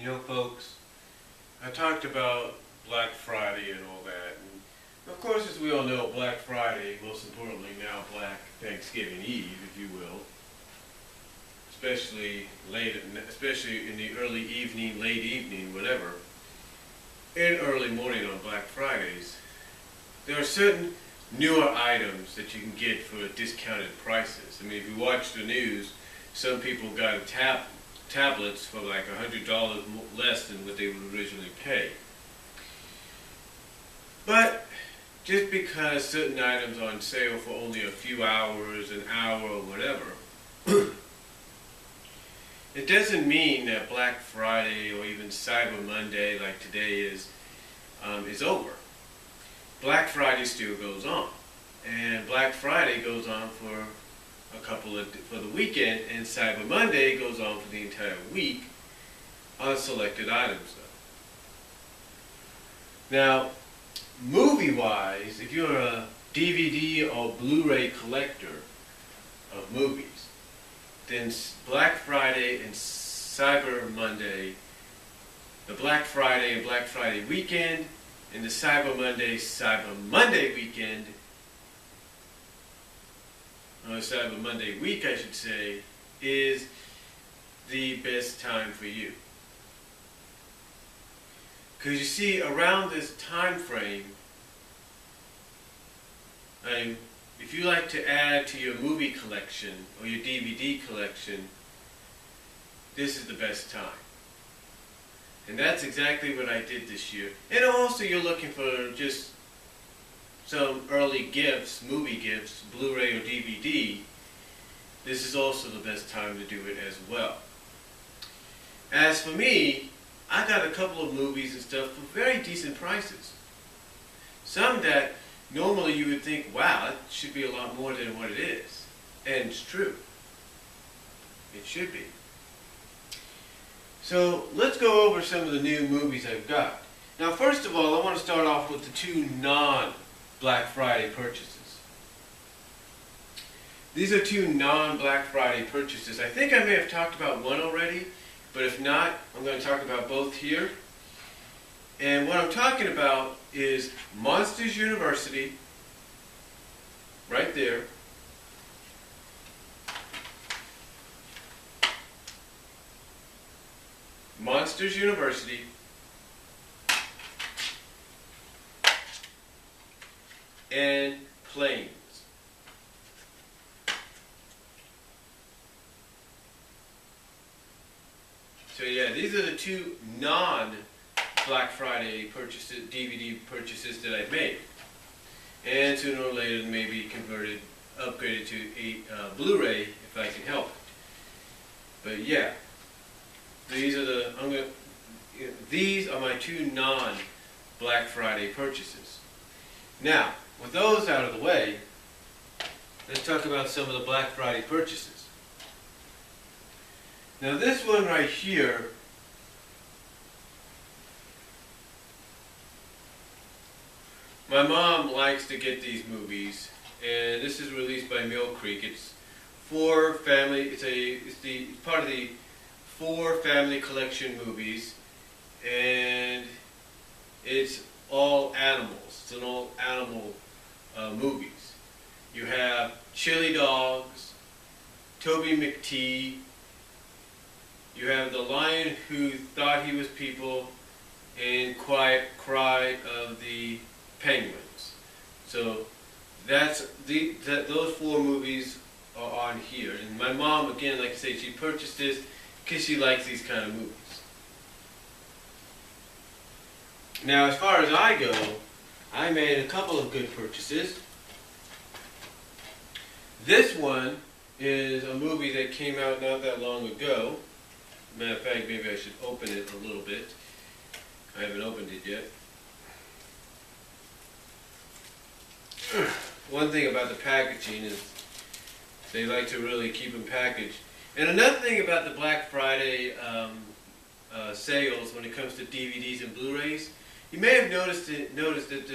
You know, folks, I talked about Black Friday and all that. And of course, as we all know, Black Friday, most importantly now Black Thanksgiving Eve, if you will, especially in the early evening, late evening, whatever, and early morning on Black Fridays, there are certain newer items that you can get for discounted prices. I mean, if you watch the news, some people got tablets for like $100 less than what they would originally pay. But just because certain items are on sale for only a few hours, an hour, or whatever, it doesn't mean that Black Friday or even Cyber Monday, like today is over. Black Friday still goes on, and Black Friday goes on for for the weekend, and Cyber Monday goes on for the entire week on selected items. Now, movie-wise, if you're a DVD or Blu-ray collector of movies, then Black Friday and Cyber Monday, the Black Friday and Black Friday weekend, and the Cyber Monday weekend, or Cyber Monday week, I should say, is the best time for you. Because you see, around this time frame, if you like to add to your movie collection or your DVD collection, this is the best time. And that's exactly what I did this year. And also you're looking for just some early gifts, movie gifts, Blu-ray or DVD, this is also the best time to do it as well. As for me, I got a couple of movies and stuff for very decent prices. Some that normally you would think, wow, it should be a lot more than what it is. And it's true. It should be. So let's go over some of the new movies I've got. Now, first of all, I want to start off with the two non-Black Friday purchases. These are two non-Black Friday purchases. I think I may have talked about one already, but if not, I'm going to talk about both here. And what I'm talking about is Monsters University, right there. Monsters University, and Planes. So yeah, these are the two non-Black Friday purchases, DVD purchases that I've made. And sooner or later maybe upgraded to a Blu-ray if I can help it. But yeah. These are my two non-Black Friday purchases. Now, with those out of the way, let's talk about some of the Black Friday purchases. Now this one right here, my mom likes to get these movies, and this is released by Mill Creek. It's part of the 4 family collection movies, and it's all animals. It's an all animal movies. You have Chili Dogs, Toby McTee, you have The Lion Who Thought He Was People, and Quiet Cry of the Penguins. So those 4 movies are on here. And my mom, again, like I say, she purchased this because she likes these kind of movies. Now, as far as I go, I made a couple of good purchases. This one is a movie that came out not that long ago. Matter of fact, maybe I should open it a little bit. I haven't opened it yet. One thing about the packaging is they like to really keep them packaged. And another thing about the Black Friday sales when it comes to DVDs and Blu-rays, you may have noticed that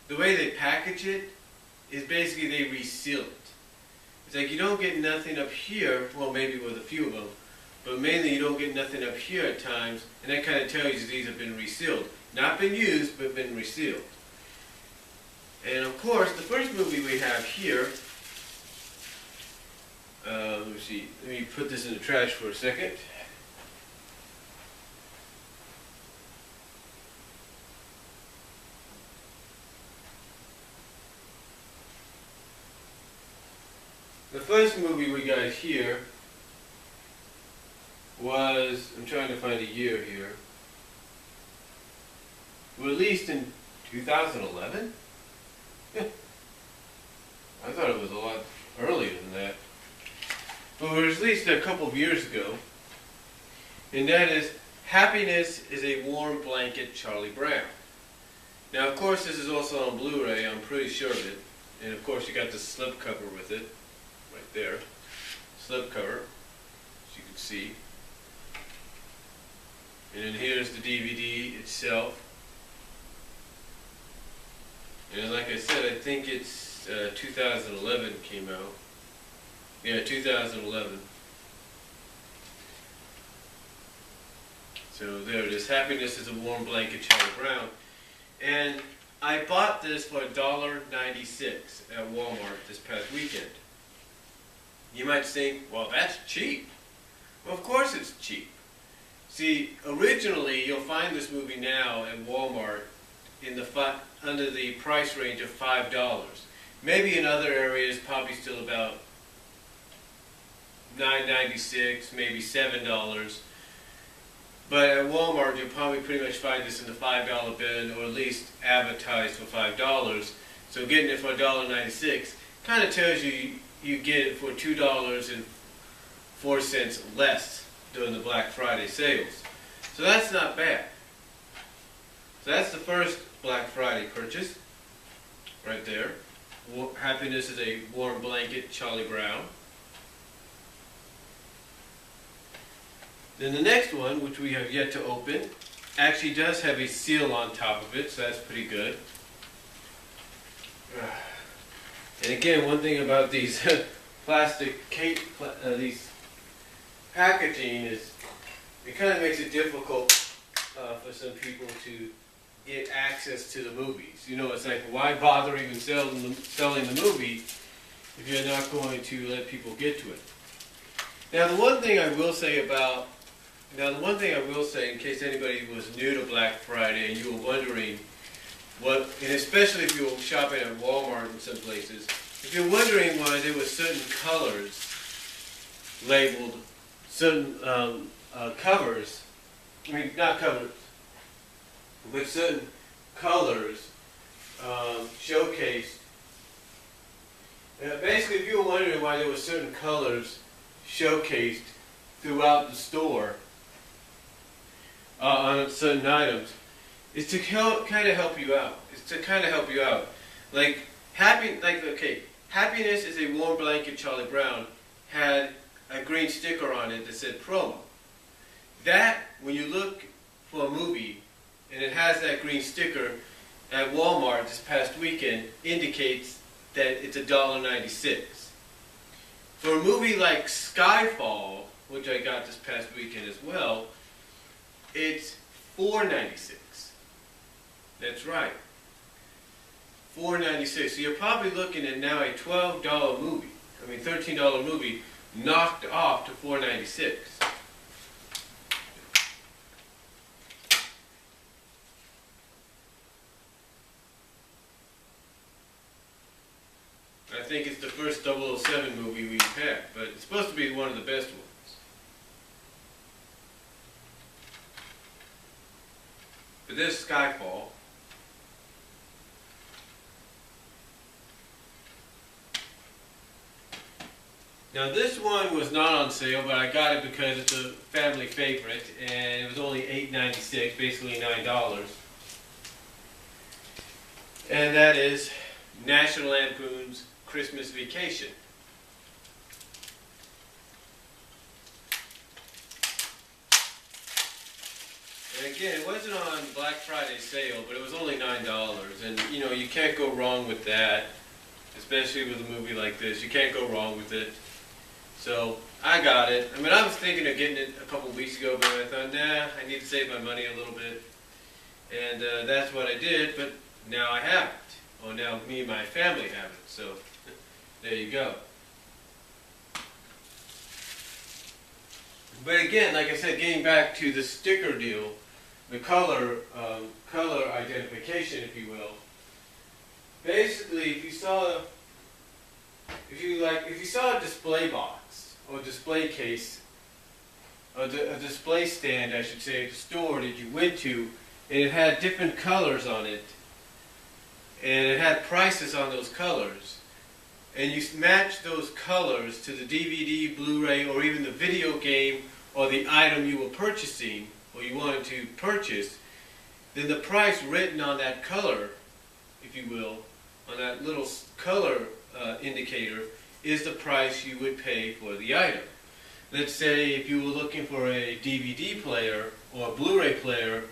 the way they package it is basically they reseal it. It's like you don't get nothing up here, well maybe with a few of them, but mainly you don't get nothing up here at times, and that kind of tells you these have been resealed. Not been used, but been resealed. And of course, the first movie we have here, let me see, let me put this in the trash for a second. The first movie we got here was, I'm trying to find a year here, released in 2011? Yeah. I thought it was a lot earlier than that. But it was released a couple of years ago, and that is Happiness is a Warm Blanket, Charlie Brown. Now, of course, this is also on Blu-ray, I'm pretty sure of it. And of course, you got the slipcover with it, right there. Slipcover, as you can see. And then here's the DVD itself. And like I said, I think it's 2011 came out. Yeah, 2011. So there it is. Happiness is a Warm Blanket, Charlie Brown. And I bought this for $1.96 at Walmart this past weekend. You might think, well, that's cheap. Well, of course it's cheap. See, originally you'll find this movie now at Walmart in the under the price range of $5. Maybe in other areas, probably still about $9.96, maybe $7. But at Walmart, you'll probably pretty much find this in the $5 bin, or at least advertised for $5. So getting it for $1.96 kind of tells you you get it for $2.04 less during the Black Friday sales. So that's not bad. So that's the first Black Friday purchase, right there. Happiness is a Warm Blanket, Charlie Brown. Then the next one, which we have yet to open, actually does have a seal on top of it, so that's pretty good. And again, one thing about these plastic these packaging is it kind of makes it difficult for some people to get access to the movies. You know, it's like, why bother even selling the movie if you're not going to let people get to it? Now, the one thing I will say in case anybody was new to Black Friday and you were wondering and especially if you were shopping at Walmart and some places, if you're wondering why there were certain colors labeled, certain covers, I mean, not covers, but certain colors showcased. Basically, if you were wondering why there were certain colors showcased throughout the store on certain items, it's to kind of help you out. Like Happiness is a Warm Blanket, Charlie Brown had a green sticker on it that said promo. That, when you look for a movie and it has that green sticker at Walmart this past weekend, indicates that it's $1.96. For a movie like Skyfall, which I got this past weekend as well, it's $4.96. That's right, $4.96. So you're probably looking at now a $12 movie, $13 movie, knocked off to $4.96. I think it's the first 007 movie we've had, but it's supposed to be one of the best ones. But this Skyfall. Now this one was not on sale, but I got it because it's a family favorite, and it was only $8.96, basically $9. And that is National Lampoon's Christmas Vacation. And again, it wasn't on Black Friday sale, but it was only $9, and you know, you can't go wrong with that, especially with a movie like this. You can't go wrong with it. So I got it. I mean, I was thinking of getting it a couple weeks ago, but I thought, nah, I need to save my money a little bit. And that's what I did, but now I have it. Well, now me and my family have it, so there you go. But again, like I said, getting back to the sticker deal, the color identification, if you will. Basically, if you saw a display box or display case, or a display stand, I should say, at the store that you went to, and it had different colors on it, and it had prices on those colors, and you match those colors to the DVD, Blu-ray, or even the video game or the item you were purchasing or you wanted to purchase, then the price written on that color, if you will, on that little color indicator, is the price you would pay for the item. Let's say if you were looking for a DVD player or a Blu-ray player,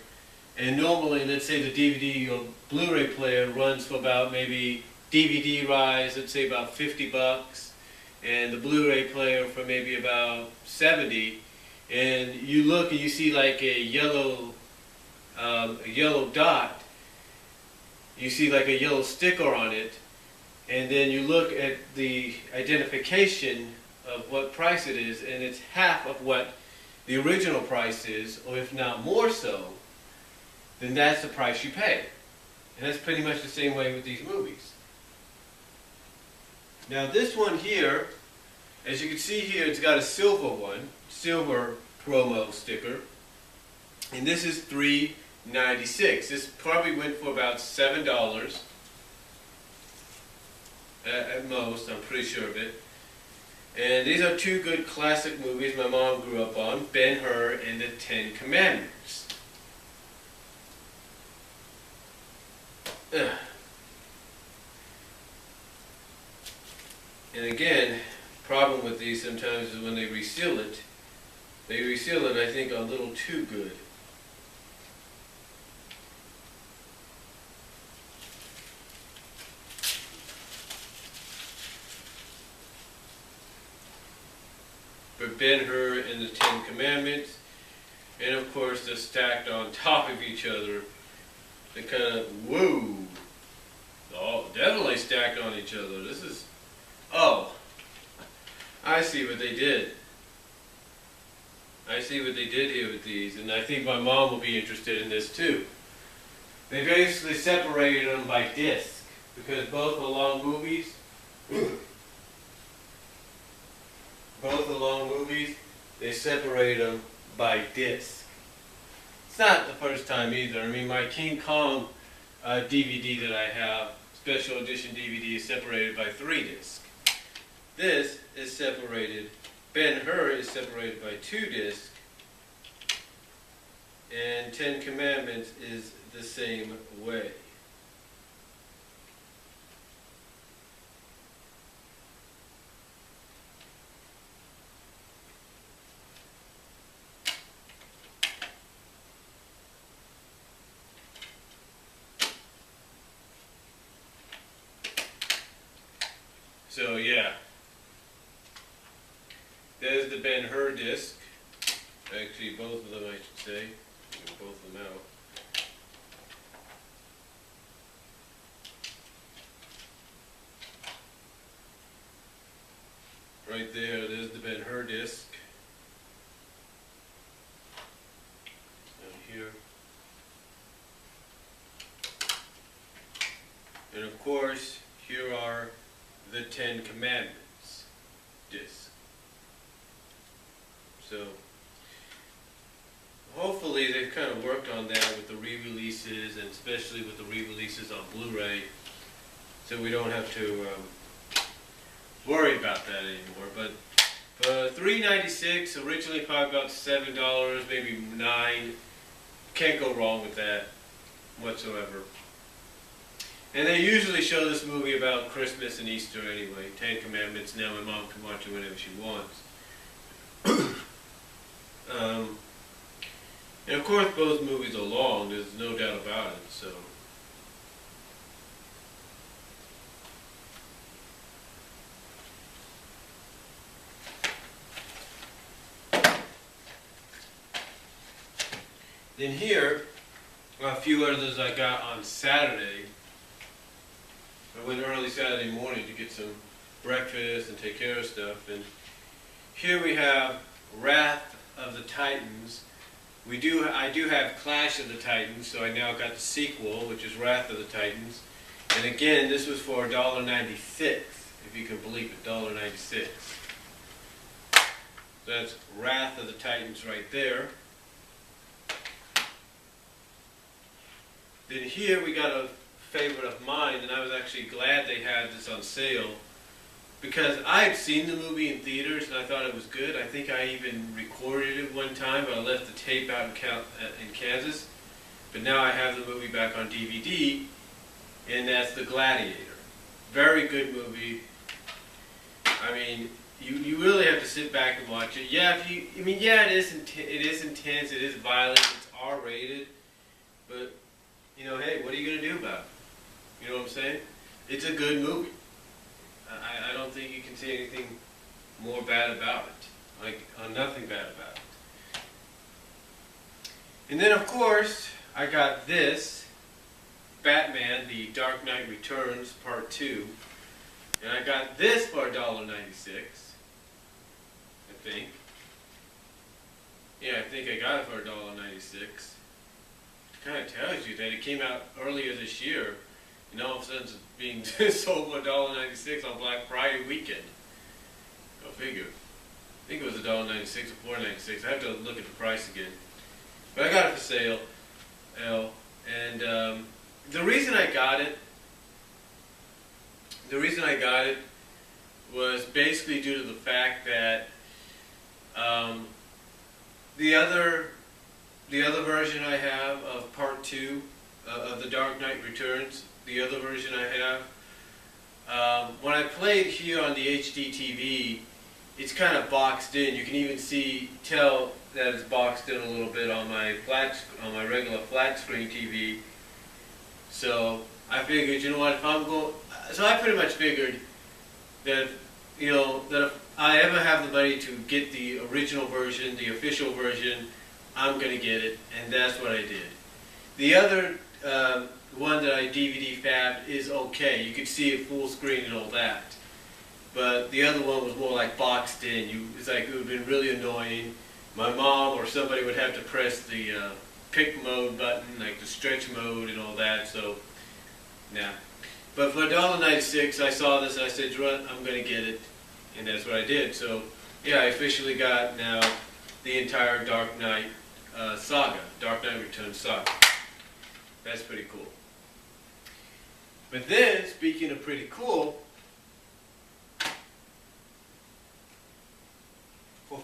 and normally, let's say the DVD or Blu-ray player runs for about maybe DVD rise, let's say about $50, and the Blu-ray player for maybe about $70, and you look and you see like a yellow dot, you see like a yellow sticker on it, and then you look at the identification of what price it is, and it's half of what the original price is, or if not more so, then that's the price you pay. And that's pretty much the same way with these movies. Now this one here, as you can see here, it's got a silver promo sticker. And this is $3.96. This probably went for about $7 at most, I'm pretty sure of it. And these are two good classic movies my mom grew up on, Ben-Hur and the Ten Commandments. And again, problem with these sometimes is when they reseal it, I think, a little too good. For Ben-Hur and the Ten Commandments, and of course they're stacked on top of each other. They kind of, whoa, oh, definitely stacked on each other. This is, oh, I see what they did. I see what they did here with these, and I think my mom will be interested in this too. They basically separated them by disc, because both are long movies. Both are long movies, they separate them by disc. It's not the first time either. I mean, my King Kong DVD that I have, special edition DVD, is separated by 3 discs. This is separated, Ben-Hur is separated by 2 discs, and Ten Commandments is the same way. So yeah, there's the Ben-Hur disc. Actually, both of them, I should say. Get both of them out. Right there's the Ben-Hur disc. Down here. And of course, here are the Ten Commandments disc. So hopefully they've kind of worked on that with the re-releases, and especially with the re-releases on Blu-ray, so we don't have to worry about that anymore. But $3.96, originally probably about $7, maybe $9. Can't go wrong with that whatsoever. And they usually show this movie about Christmas and Easter anyway. Ten Commandments. Now my mom can watch it whenever she wants. And of course both movies are long, there's no doubt about it, so. Then here are a few others I got on Saturday. I went early Saturday morning to get some breakfast and take care of stuff. And here we have Wrath of the Titans. I do have Clash of the Titans, so I now got the sequel, which is Wrath of the Titans. And again, this was for $1.96, if you can believe it, $1.96. That's Wrath of the Titans right there. Then here we got a favorite of mine, and I was actually glad they had this on sale, because I had seen the movie in theaters and I thought it was good. I think I even recorded it one time, but I left the tape out in Kansas. But now I have the movie back on DVD, and that's The Gladiator. Very good movie. I mean, you really have to sit back and watch it. Yeah, it is intense, it is violent, it's R-rated, but hey, what are you going to do about it? You know what I'm saying? It's a good movie. I don't think you can say anything more bad about it. Nothing bad about it. And then, of course, I got this, Batman, The Dark Knight Returns, Part 2. And I got this for $1.96, I think. Yeah, I think I got it for $1.96. It kind of tells you that it came out earlier this year, and all of a sudden it's being sold for $1.96 on Black Friday weekend. Go figure. I think it was $1.96 or $4.96. I have to look at the price again. But I got it for sale. And the reason I got it was basically due to the fact that the other version I have of Part 2 of The Dark Knight Returns, the other version I have, when I play it here on the HD TV, it's kind of boxed in. You can even tell that it's boxed in a little bit on my regular flat screen TV. So I figured, so I pretty much figured that if I ever have the money to get the original version, the official version, I'm going to get it, and that's what I did. The other one that I DVD fabbed is okay. You could see it full screen and all that. But the other one was more like boxed in. It's like it would have been really annoying. My mom or somebody would have to press the pick mode button, like the stretch mode and all that, so, nah. But for $1.96, I saw this and I said, I'm going to get it, and that's what I did. So, yeah, I officially got now the entire Dark Knight saga, Dark Knight Returns saga. That's pretty cool. But then, speaking of pretty cool, for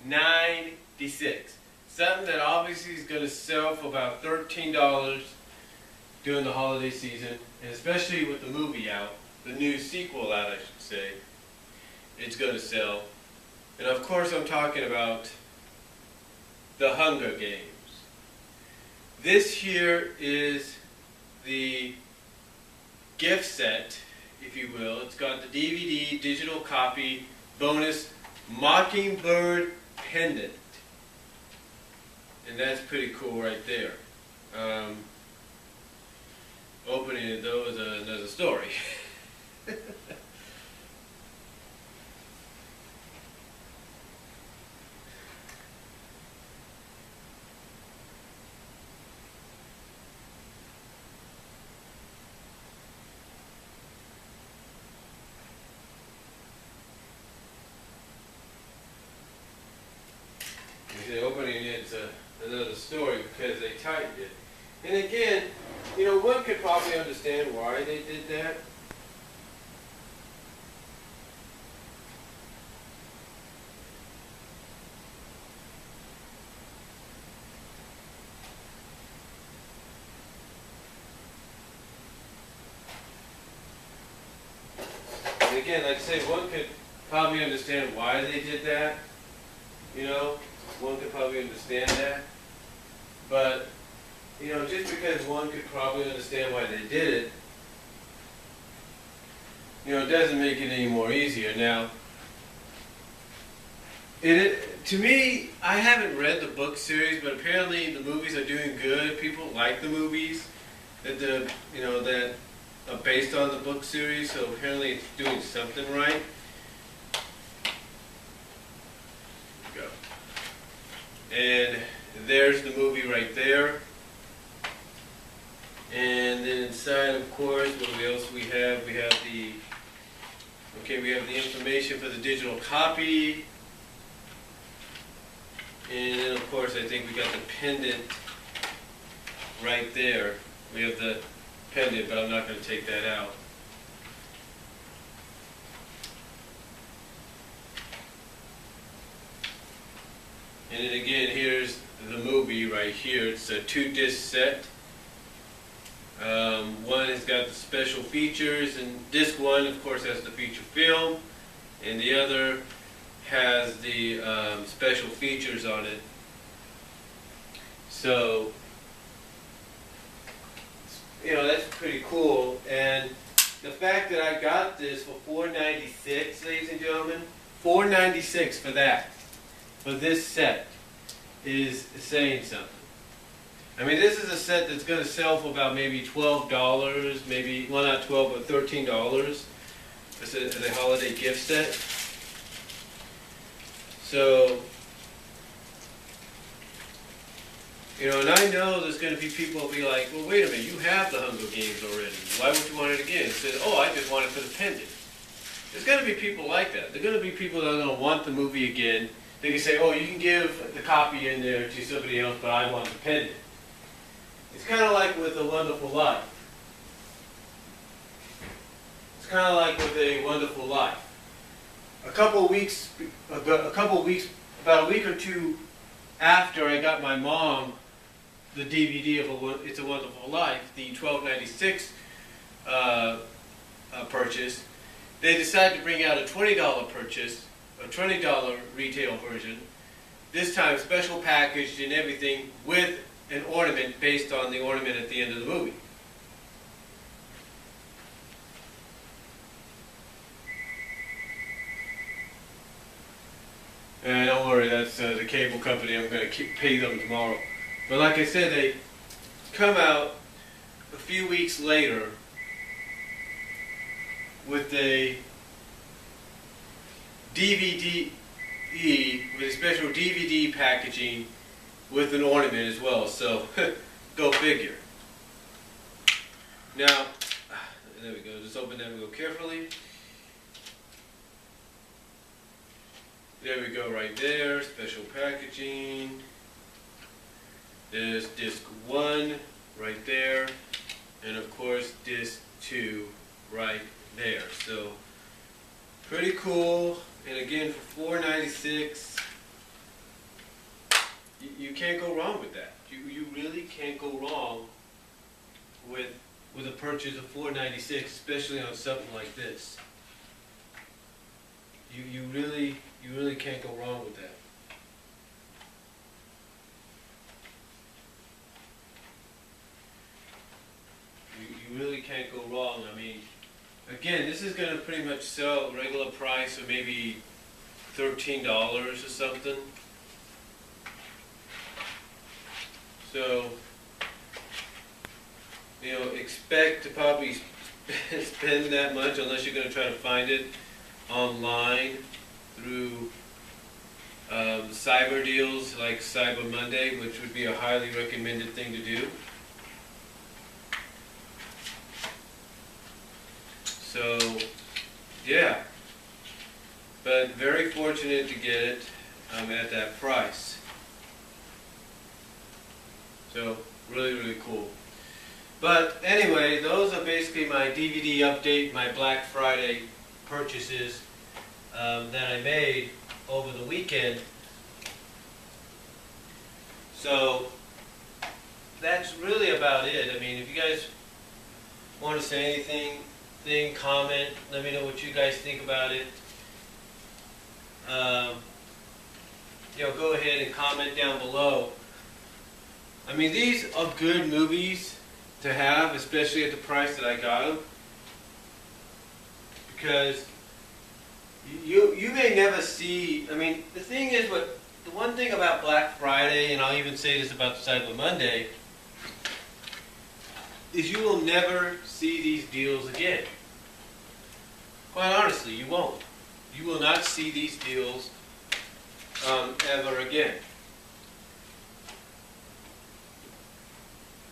$4.96, something that obviously is going to sell for about $13 during the holiday season, and especially with the movie out, the new sequel out, I should say, it's going to sell. And of course I'm talking about The Hunger Games. This here is the gift set, if you will. It's got the DVD, digital copy, bonus Mockingbird pendant. And that's pretty cool right there. Opening it though is another story. Opening it's another story because they tightened it. And again, one could probably understand why they did that. And again, like I say, one could probably understand why they did that. One could probably understand that. But, just because one could probably understand why they did it, it doesn't make it any more easier. Now, To me, I haven't read the book series, but apparently the movies are doing good. People like the movies that are based on the book series, so apparently it's doing something right. Go. And there's the movie right there. And then inside, of course, what else we have? We have the information for the digital copy. And then, of course, I think we got the pendant right there. We have the pendant, but I'm not going to take that out. And then again, here's the movie right here. It's a 2-disc set. One has got the special features, and disc one, of course, has the feature film, and the other has the special features on it. So, that's pretty cool. And the fact that I got this for $4.96, ladies and gentlemen, $4.96 for this set, is saying something. I mean, this is a set that's going to sell for about maybe $12, maybe, well, not 12, but $13 as a holiday gift set. So, and I know there's going to be people who will be like, well, wait a minute, you have the Hunger Games already. Why would you want it again? Instead, I just want it for the pendant. There's going to be people like that. There are going to be people that are going to want the movie again. They can say, you can give the copy in there to somebody else, but I want the pendant. It's kind of like with A Wonderful Life. About a week or two after I got my mom the DVD of It's a Wonderful Life, the $12.96 purchase, they decided to bring out a $20 purchase, a $20 retail version, this time special packaged and everything, with an ornament based on the ornament at the end of the movie. And don't worry, that's the cable company. I'm going to pay them tomorrow. But like I said, they come out a few weeks later with a DVD, with a special DVD packaging with an ornament as well. So, go figure. Now, there we go. Just open that and go carefully. There we go, right there. Special packaging. There's disc 1 right there. And of course, disc 2 right there. So, pretty cool. And again, for $4.96, you can't go wrong with that. You really can't go wrong with a purchase of $4.96, especially on something like this. You really can't go wrong with that. You really can't go wrong. I mean, again, this is going to pretty much sell regular price of maybe $13 or something. So, expect to probably spend that much unless you're going to try to find it online through cyber deals like Cyber Monday, which would be a highly recommended thing to do. So, yeah, but very fortunate to get it at that price. So, really, really cool. But anyway, those are basically my DVD update, my Black Friday purchases that I made over the weekend. So, that's really about it. I mean, if you guys want to say anything, comment, let me know what you guys think about it. Go ahead and comment down below. I mean, these are good movies to have, especially at the price that I got them, because you may never see. I mean, the thing is, the one thing about Black Friday, and I'll even say this about Cyber Monday, is you will never see these deals again. Quite honestly, you won't. You will not see these deals ever again.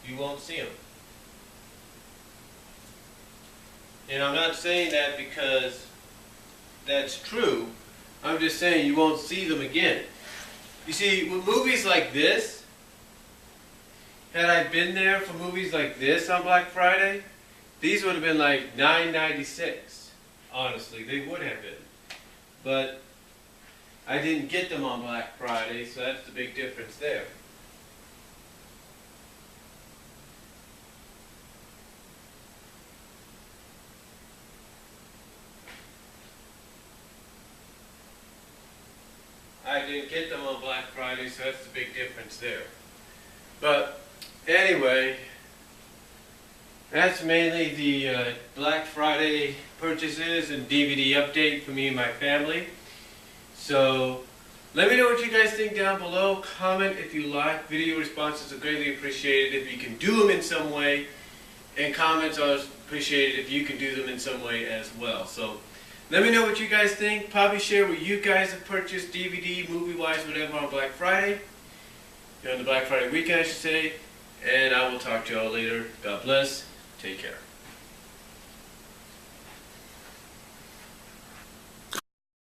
You won't see them. And I'm not saying that because that's true. I'm just saying you won't see them again. You see, with movies like this, had I been there for movies like this on Black Friday, these would have been like $9.96. Honestly, they would have been. But I didn't get them on Black Friday, so that's the big difference there. I didn't get them on Black Friday, so that's the big difference there. But anyway, that's mainly the Black Friday purchases and DVD update for me and my family. So let me know what you guys think down below. Comment if you like. Video responses are greatly appreciated if you can do them in some way. And comments are appreciated if you can do them in some way as well. So let me know what you guys think. Probably share what you guys have purchased, DVD, movie-wise, whatever, on Black Friday. On the Black Friday weekend, I should say. And I will talk to y'all later. God bless. Take care.